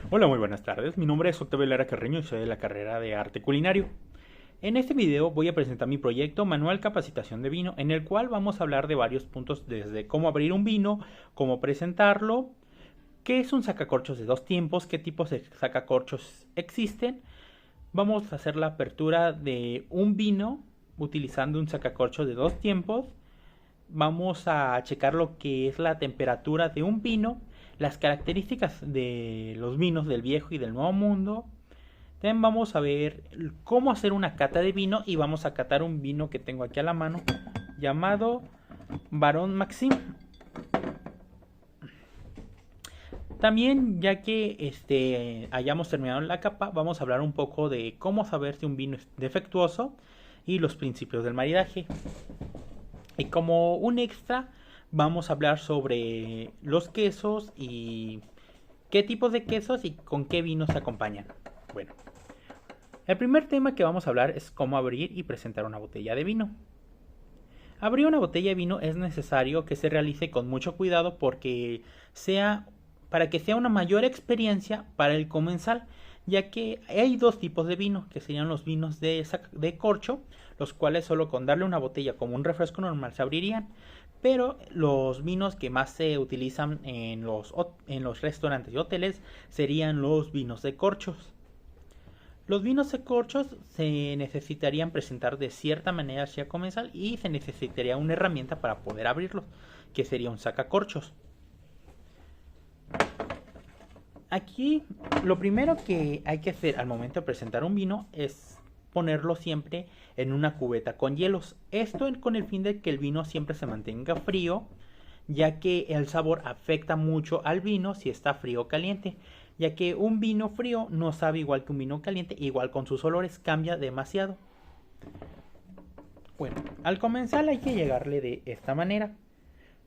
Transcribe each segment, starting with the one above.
Hola, muy buenas tardes. Mi nombre es Octavio Lara Carreño y soy de la carrera de Arte Culinario. En este video voy a presentar mi proyecto Manual Capacitación de Vino, en el cual vamos a hablar de varios puntos desde cómo abrir un vino, cómo presentarlo, qué es un sacacorchos de dos tiempos, qué tipos de sacacorchos existen. Vamos a hacer la apertura de un vino utilizando un sacacorchos de dos tiempos. Vamos a checar lo que es la temperatura de un vino, las características de los vinos del viejo y del nuevo mundo. También vamos a ver cómo hacer una cata de vino y vamos a catar un vino que tengo aquí a la mano llamado Barón Maxim. También, ya que hayamos terminado la capa, vamos a hablar un poco de cómo saber si un vino es defectuoso y los principios del maridaje. Y como un extra, vamos a hablar sobre los quesos y qué tipos de quesos y con qué vinos se acompañan. Bueno, el primer tema que vamos a hablar es cómo abrir y presentar una botella de vino. Abrir una botella de vino es necesario que se realice con mucho cuidado para que sea una mayor experiencia para el comensal, ya que hay dos tipos de vino, que serían los vinos de corcho, los cuales solo con darle una botella como un refresco normal se abrirían, pero los vinos que más se utilizan en los restaurantes y hoteles serían los vinos de corchos. Los vinos de corchos se necesitarían presentar de cierta manera hacia comensal y se necesitaría una herramienta para poder abrirlos, que sería un sacacorchos. Aquí lo primero que hay que hacer al momento de presentar un vino es ponerlo siempre en una cubeta con hielos. Esto con el fin de que el vino siempre se mantenga frío, ya que el sabor afecta mucho al vino si está frío o caliente, ya que un vino frío no sabe igual que un vino caliente, igual con sus olores cambia demasiado. Bueno, al comenzar hay que llegarle de esta manera,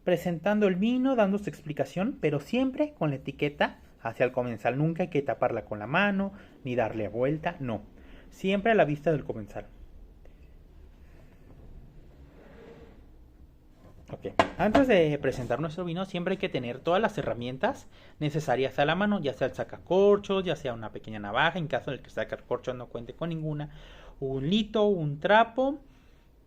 presentando el vino, dando su explicación, pero siempre con la etiqueta hacia el comensal. Nunca hay que taparla con la mano, ni darle vuelta, no. Siempre a la vista del comensal. Ok. Antes de presentar nuestro vino, siempre hay que tener todas las herramientas necesarias a la mano, ya sea el sacacorchos, ya sea una pequeña navaja, en caso de que el sacacorchos no cuente con ninguna, un lito, un trapo.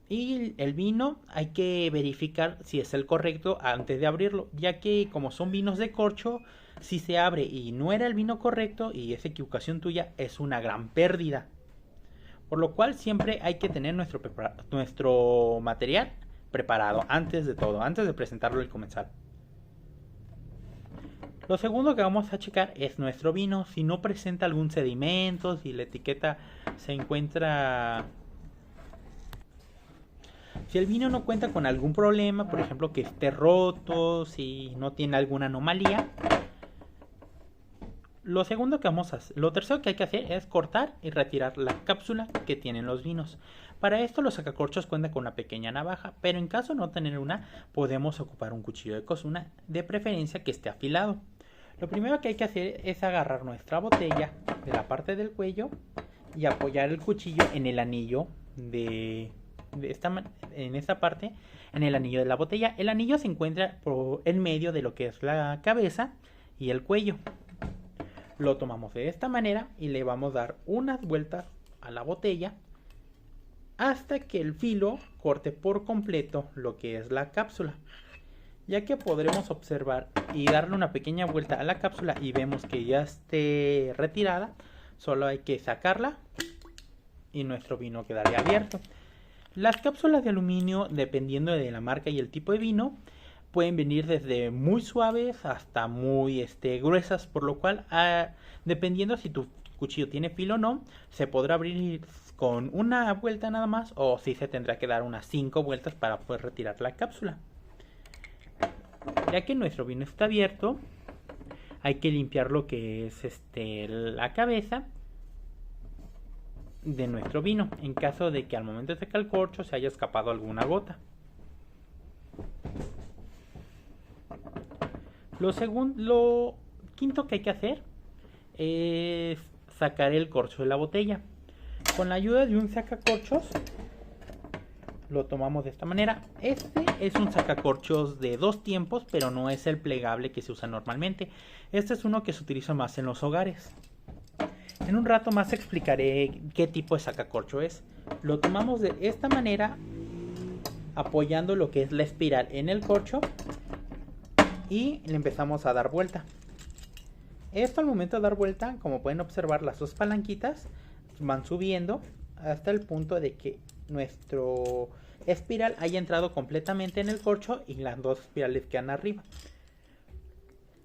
Y el vino hay que verificar si es el correcto antes de abrirlo, ya que como son vinos de corcho, si se abre y no era el vino correcto y es equivocación tuya, es una gran pérdida. Por lo cual siempre hay que tener nuestro material preparado antes de todo, antes de presentarlo al comensal. Lo segundo que vamos a checar es nuestro vino, si no presenta algún sedimento, si la etiqueta se encuentra... Si el vino no cuenta con algún problema, por ejemplo que esté roto, si no tiene alguna anomalía, lo tercero que hay que hacer es cortar y retirar la cápsula que tienen los vinos. Para esto los sacacorchos cuentan con una pequeña navaja, pero en caso de no tener una, podemos ocupar un cuchillo de cocina, de preferencia que esté afilado. Lo primero que hay que hacer es agarrar nuestra botella de la parte del cuello y apoyar el cuchillo en el anillo en esta parte, en el anillo de la botella. El anillo se encuentra en medio de lo que es la cabeza y el cuello. Lo tomamos de esta manera y le vamos a dar unas vueltas a la botella hasta que el filo corte por completo lo que es la cápsula, ya que podremos observar y darle una pequeña vuelta a la cápsula y vemos que ya esté retirada. Solo hay que sacarla y nuestro vino quedaría abierto. Las cápsulas de aluminio, dependiendo de la marca y el tipo de vino, pueden venir desde muy suaves hasta muy gruesas, por lo cual, dependiendo si tu cuchillo tiene filo o no, se podrá abrir con una vuelta nada más o si se tendrá que dar unas 5 vueltas para poder retirar la cápsula. Ya que nuestro vino está abierto, hay que limpiar lo que es la cabeza de nuestro vino, en caso de que al momento de sacar el corcho se haya escapado alguna gota. Lo quinto que hay que hacer es sacar el corcho de la botella. Con la ayuda de un sacacorchos lo tomamos de esta manera. Este es un sacacorchos de 2 tiempos, pero no es el plegable que se usa normalmente. Este es uno que se utiliza más en los hogares. En un rato más explicaré qué tipo de sacacorcho es. Lo tomamos de esta manera, apoyando lo que es la espiral en el corcho, y le empezamos a dar vuelta. Esto, al momento de dar vuelta, como pueden observar, las dos palanquitas van subiendo hasta el punto de que nuestro espiral haya entrado completamente en el corcho y las dos espirales quedan arriba.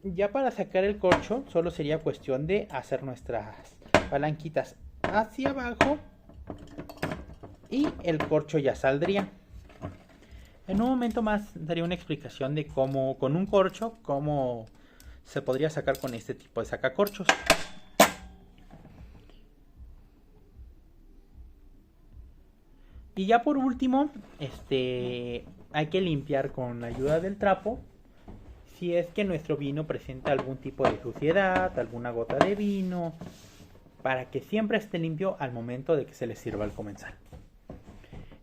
Ya para sacar el corcho solo sería cuestión de hacer nuestras palanquitas hacia abajo y el corcho ya saldría. En un momento más daré una explicación de cómo con un corcho, cómo se podría sacar con este tipo de sacacorchos. Y ya por último, hay que limpiar con la ayuda del trapo si es que nuestro vino presenta algún tipo de suciedad, alguna gota de vino, para que siempre esté limpio al momento de que se le sirva al comensal.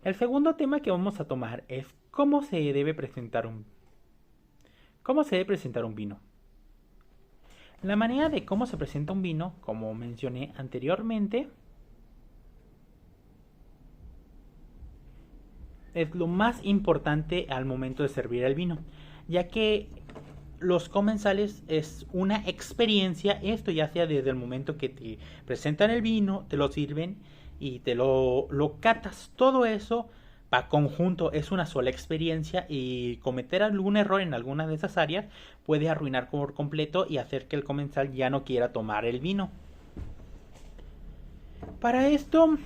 El segundo tema que vamos a tomar es cómo se debe presentar un vino. La manera de cómo se presenta un vino, como mencioné anteriormente, es lo más importante al momento de servir el vino, ya que los comensales es una experiencia, esto ya sea desde el momento que te presentan el vino, te lo sirven y te lo catas, todo eso va conjunto, es una sola experiencia, y cometer algún error en alguna de esas áreas puede arruinar por completo y hacer que el comensal ya no quiera tomar el vino. Para esto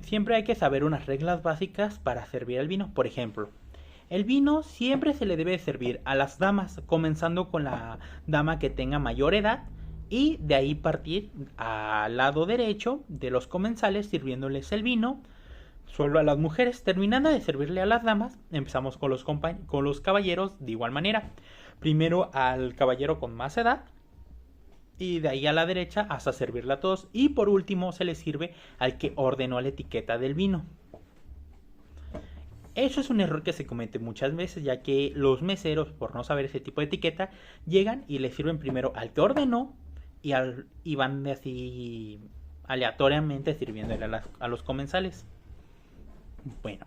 siempre hay que saber unas reglas básicas para servir el vino. Por ejemplo, el vino siempre se le debe servir a las damas, comenzando con la dama que tenga mayor edad, y de ahí partir al lado derecho de los comensales sirviéndoles el vino solo a las mujeres. Terminando de servirle a las damas, empezamos con los caballeros de igual manera. Primero al caballero con más edad, y de ahí a la derecha hasta servirle a todos, y por último se le sirve al que ordenó la etiqueta del vino. Eso es un error que se comete muchas veces, ya que los meseros, por no saber ese tipo de etiqueta, llegan y le sirven primero al que ordenó y van así aleatoriamente sirviéndole a los comensales. Bueno,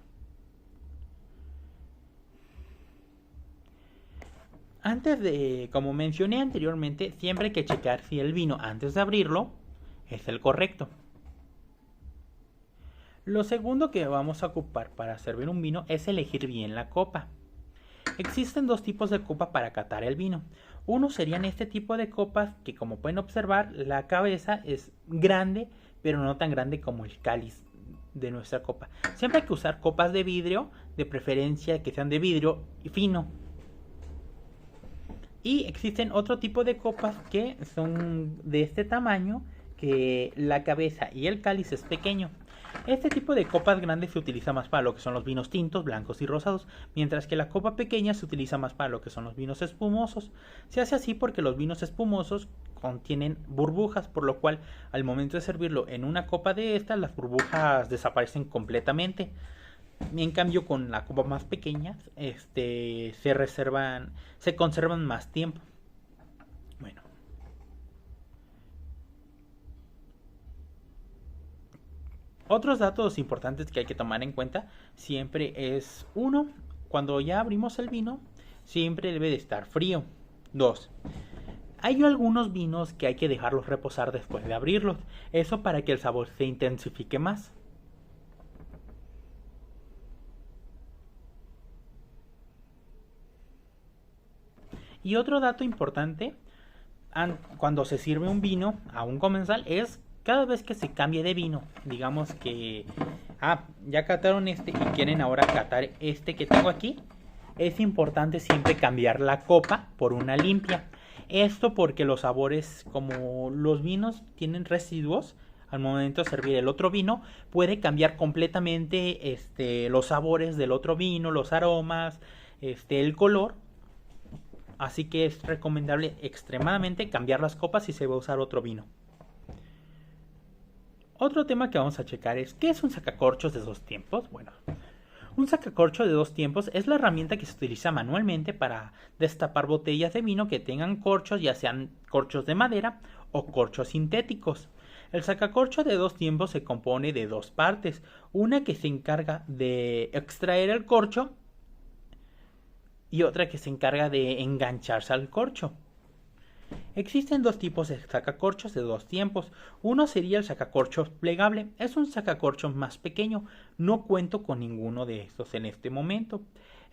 antes de, como mencioné anteriormente, siempre hay que checar si el vino antes de abrirlo es el correcto. Lo segundo que vamos a ocupar para servir un vino es elegir bien la copa. Existen dos tipos de copa para catar el vino. Uno serían este tipo de copas que, como pueden observar, la cabeza es grande, pero no tan grande como el cáliz de nuestra copa. Siempre hay que usar copas de vidrio, de preferencia que sean de vidrio fino. Y existen otro tipo de copas que son de este tamaño, que la cabeza y el cáliz es pequeño. Este tipo de copas grandes se utiliza más para lo que son los vinos tintos, blancos y rosados, mientras que la copa pequeña se utiliza más para lo que son los vinos espumosos. Se hace así porque los vinos espumosos contienen burbujas, por lo cual al momento de servirlo en una copa de estas, las burbujas desaparecen completamente. En cambio, con la copa más pequeña, se conservan más tiempo. Bueno, otros datos importantes que hay que tomar en cuenta siempre es: 1. Cuando ya abrimos el vino, siempre debe de estar frío. 2. Hay algunos vinos que hay que dejarlos reposar después de abrirlos, eso para que el sabor se intensifique más. Y otro dato importante cuando se sirve un vino a un comensal es cada vez que se cambie de vino. Digamos que ya cataron este y quieren ahora catar este que tengo aquí. Es importante siempre cambiar la copa por una limpia. Esto porque los sabores, como los vinos tienen residuos, al momento de servir el otro vino, puede cambiar completamente los sabores del otro vino, los aromas, el color. Así que es recomendable extremadamente cambiar las copas si se va a usar otro vino. Otro tema que vamos a checar es: ¿qué es un sacacorchos de 2 tiempos? Bueno, Un sacacorcho de dos tiempos es la herramienta que se utiliza manualmente para destapar botellas de vino que tengan corchos, ya sean corchos de madera o corchos sintéticos. El sacacorcho de dos tiempos se compone de dos partes, una que se encarga de extraer el corcho y otra que se encarga de engancharse al corcho. Existen dos tipos de sacacorchos de dos tiempos. Uno sería el sacacorchos plegable. Es un sacacorchos más pequeño. No cuento con ninguno de estos en este momento.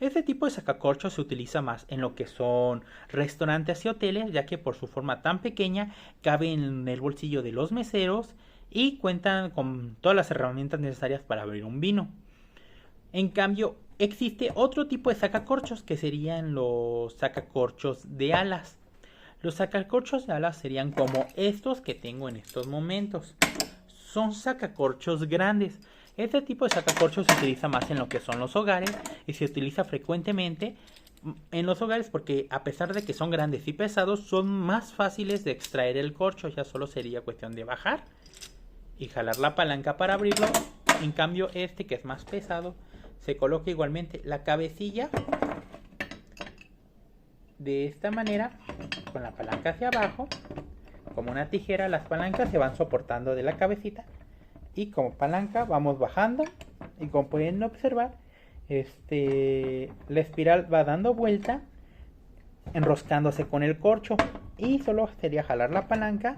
Este tipo de sacacorchos se utiliza más en lo que son restaurantes y hoteles, ya que por su forma tan pequeña cabe en el bolsillo de los meseros y cuentan con todas las herramientas necesarias para abrir un vino. En cambio, existe otro tipo de sacacorchos que serían los sacacorchos de alas. Los sacacorchos de alas serían como estos que tengo en estos momentos. Son sacacorchos grandes. Este tipo de sacacorchos se utiliza más en lo que son los hogares y se utiliza frecuentemente en los hogares porque a pesar de que son grandes y pesados, son más fáciles de extraer el corcho. Ya solo sería cuestión de bajar y jalar la palanca para abrirlo. En cambio, este que es más pesado, se coloca igualmente la cabecilla de esta manera, con la palanca hacia abajo. Como una tijera, las palancas se van soportando de la cabecita y como palanca vamos bajando y como pueden observar, la espiral va dando vuelta enroscándose con el corcho y solo sería jalar la palanca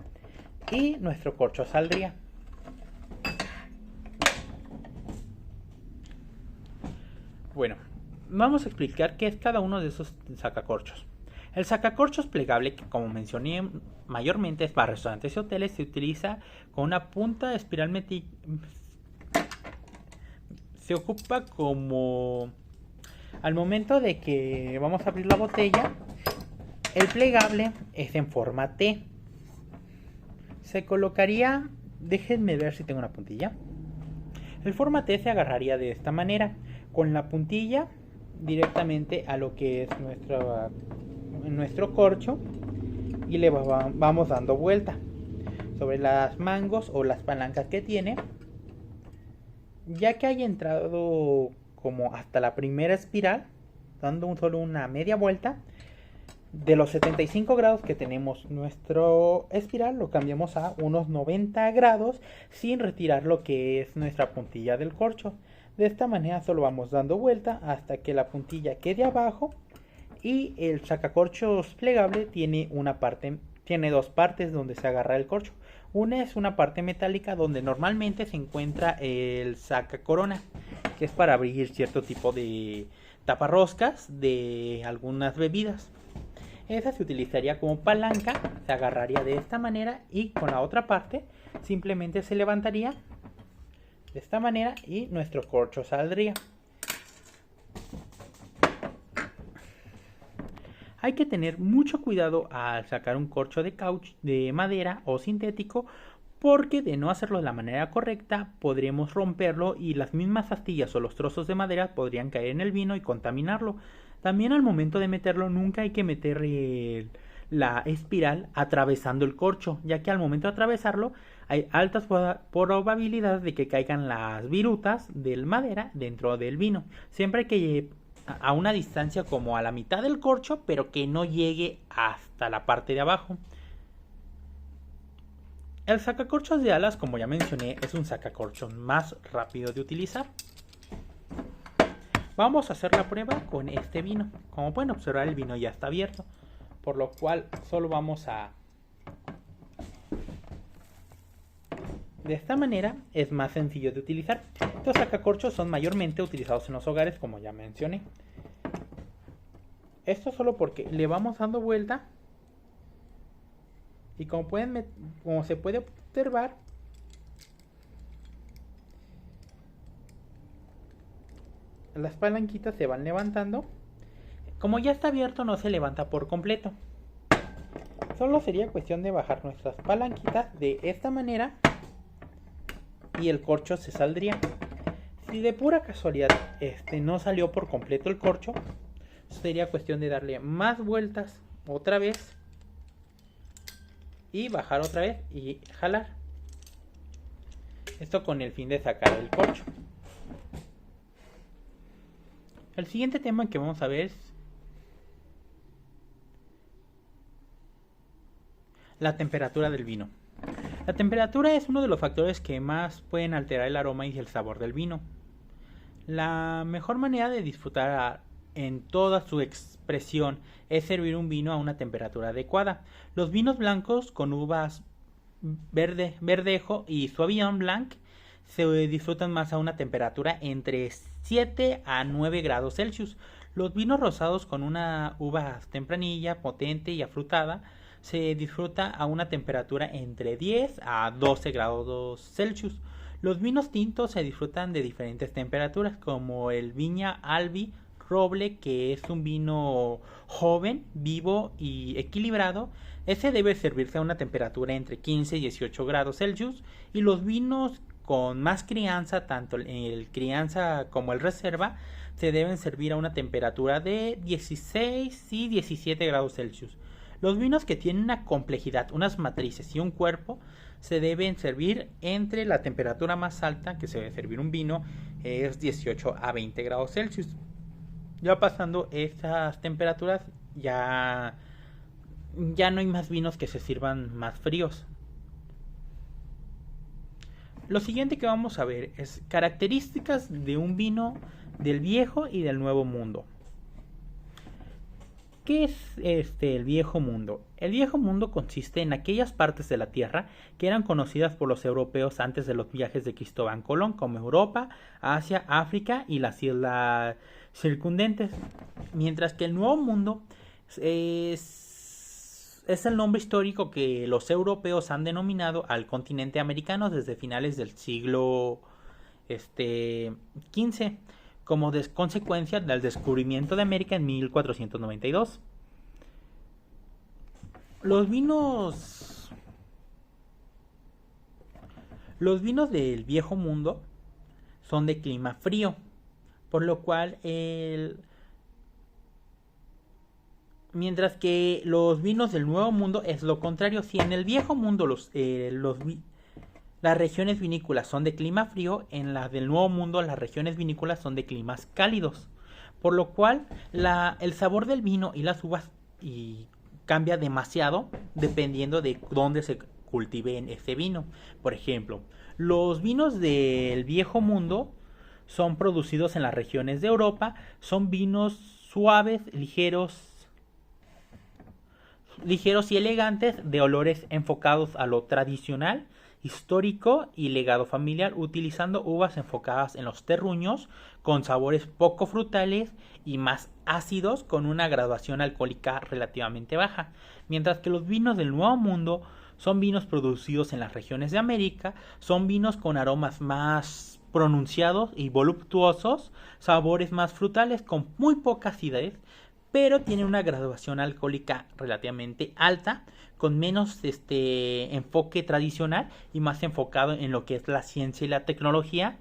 y nuestro corcho saldría. Bueno, vamos a explicar qué es cada uno de esos sacacorchos. El sacacorchos plegable, que como mencioné mayormente es para restaurantes y hoteles, se utiliza con una punta de espiral se ocupa como al momento de que vamos a abrir la botella. El plegable es en forma T. Se colocaría, déjenme ver si tengo una puntilla. El forma T se agarraría de esta manera, con la puntilla directamente a lo que es nuestro corcho y le vamos dando vuelta sobre las mangos o las palancas que tiene. Ya que haya entrado como hasta la primera espiral, dando solo una media vuelta, de los 75 grados que tenemos nuestro espiral lo cambiamos a unos 90 grados sin retirar lo que es nuestra puntilla del corcho. De esta manera solo vamos dando vuelta hasta que la puntilla quede abajo y el sacacorchos plegable tiene dos partes donde se agarra el corcho. Una es una parte metálica donde normalmente se encuentra el sacacorona, que es para abrir cierto tipo de taparroscas de algunas bebidas. Esa se utilizaría como palanca, se agarraría de esta manera y con la otra parte simplemente se levantaría de esta manera y nuestro corcho saldría. Hay que tener mucho cuidado al sacar un corcho de madera o sintético, porque de no hacerlo de la manera correcta podríamos romperlo y las mismas astillas o los trozos de madera podrían caer en el vino y contaminarlo. También al momento de meterlo nunca hay que meter la espiral atravesando el corcho, ya que al momento de atravesarlo hay altas probabilidades de que caigan las virutas del madera dentro del vino. Siempre hay que a una distancia como a la mitad del corcho, pero que no llegue hasta la parte de abajo. El sacacorchos de alas, como ya mencioné, es un sacacorchos más rápido de utilizar. Vamos a hacer la prueba con este vino. Como pueden observar, el vino ya está abierto, por lo cual solo vamos a... De esta manera es más sencillo de utilizar. Estos sacacorchos son mayormente utilizados en los hogares, como ya mencioné. Esto solo porque le vamos dando vuelta y como se puede observar, las palanquitas se van levantando. Como ya está abierto, no se levanta por completo. Solo sería cuestión de bajar nuestras palanquitas de esta manera y el corcho se saldría. Si de pura casualidad no salió por completo el corcho, sería cuestión de darle más vueltas otra vez y bajar otra vez y jalar. Esto con el fin de sacar el corcho. El siguiente tema que vamos a ver es la temperatura del vino. La temperatura es uno de los factores que más pueden alterar el aroma y el sabor del vino. La mejor manera de disfrutar en toda su expresión es servir un vino a una temperatura adecuada. Los vinos blancos con uvas verdejo y Sauvignon Blanc se disfrutan más a una temperatura entre 7 a 9 grados Celsius. Los vinos rosados con una uva tempranilla, potente y afrutada se disfruta a una temperatura entre 10 a 12 grados Celsius. Los vinos tintos se disfrutan de diferentes temperaturas, como el Viña Albi Roble, que es un vino joven, vivo y equilibrado. Ese debe servirse a una temperatura entre 15 y 18 grados Celsius. Y los vinos con más crianza, tanto el crianza como el reserva, se deben servir a una temperatura de 16 y 17 grados Celsius. Los vinos que tienen una complejidad, unas matrices y un cuerpo se deben servir entre la temperatura más alta que se debe servir un vino es 18 a 20 grados Celsius. Ya pasando esas temperaturas ya no hay más vinos que se sirvan más fríos. Lo siguiente que vamos a ver es características de un vino del Viejo y del Nuevo Mundo. ¿Qué es el Viejo Mundo? El Viejo Mundo consiste en aquellas partes de la Tierra que eran conocidas por los europeos antes de los viajes de Cristóbal Colón, como Europa, Asia, África y las islas circundantes. Mientras que el Nuevo Mundo es el nombre histórico que los europeos han denominado al continente americano desde finales del siglo XV, como consecuencia del descubrimiento de América en 1492. Los vinos del Viejo Mundo son de clima frío, por lo cual mientras que los vinos del Nuevo Mundo es lo contrario. Si en el Viejo Mundo las regiones vinícolas son de clima frío, en las del Nuevo Mundo las regiones vinícolas son de climas cálidos, por lo cual el sabor del vino y las uvas cambia demasiado dependiendo de dónde se cultive ese vino. Por ejemplo, los vinos del Viejo Mundo son producidos en las regiones de Europa, son vinos suaves, ligeros y elegantes, de olores enfocados a lo tradicional, histórico y legado familiar, utilizando uvas enfocadas en los terruños, con sabores poco frutales y más ácidos, con una graduación alcohólica relativamente baja. Mientras que los vinos del Nuevo Mundo son vinos producidos en las regiones de América, son vinos con aromas más pronunciados y voluptuosos, sabores más frutales con muy poca acidez, pero tiene una graduación alcohólica relativamente alta, con menos enfoque tradicional y más enfocado en lo que es la ciencia y la tecnología,